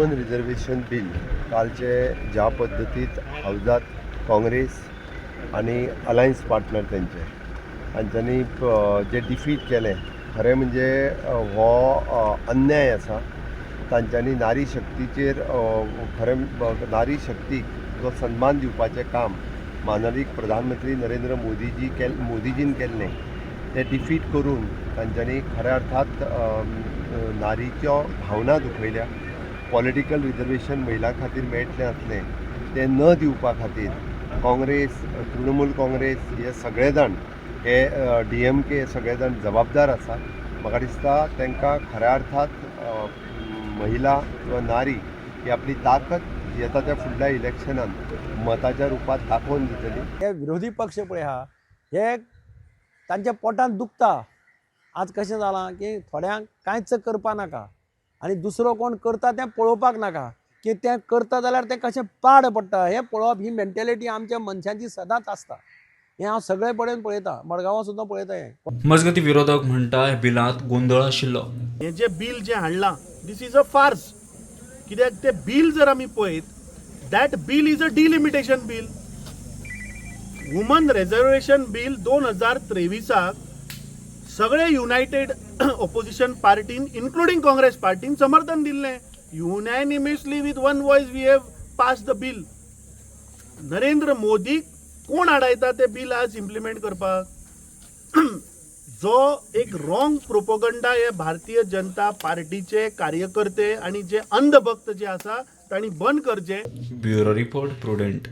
Human reservation bill कालचे ज्या पद्दतीत हावजात काँग्रेस आणि अलायन्स पार्टनर हांच्यांनी जे डिफीट केले खरें म्हणजे हो अन्याय आसा. तांच्यांनी नारी शक्तीचेर खरें नारी शक्तीक जो सन्मान दिवपाचें काम माननीय प्रधानमंत्री नरेंद्र मोदीजीन केल्लें ते डिफीट करून तांच्यांनी खऱ्या अर्थात नारीच्यो भावना दुखयल्या. पॉलिटिकल रिजर्वेशन महिलां खातीर मेळटलें आसलें तें न दिवपा खातीर काँग्रेस, तृणमूल काँग्रेस हे सगळे जाण हे DMK सगळे जाण जबाबदार आसा. म्हाका दिसता तांकां खऱ्या अर्थात महिला किंवा नारी ही आपली ताकद येता त्या फुडल्या इलेक्शनात मताच्या रुपात दाखोवन दितली. हे विरोधी पक्ष पळय आहा हे तांच्या पोटांत दुखता. आज कशें जालां की थोड्यांक कांयच करपा नाका आनी दुसरो कोण करता तें पळोवपाक नाका की तें करता जाल्यार तें कशें पाड पडटा हें पळोवप ही मेंटेलिटी आमच्या मनशांची सदांच आसता. हें हांव सगळे कडेन पळयता, मडगांवां सुद्दां पळयता. हें मजगती विरोधक म्हणटा ह्या बिलांत गोंधळ आशिल्लो. हे जे बिल जे हाडलां दिस इज अ फार्स. कित्याक ते बिल जर आमी पळयत that bill is a delimitation bill. Woman reservation bill 2023 सगळे युनायटेड ऑपोजिशन पार्टीन इन्क्लुडिंग काँग्रेस पार्टीन समर्थन दिल्लें. Unanimously with one voice we have pass the bill. Narendra Modi कोण हाडयता ते बिल आज इम्प्लिमेंट करपाक. जो एक रॉंग प्रोपोगंडा हे भारतीय जनता पार्टीचे कार्यकर्ते आणि जे अंधभक्त जे आसा तांणी बंद करचे. Bureau report prudent.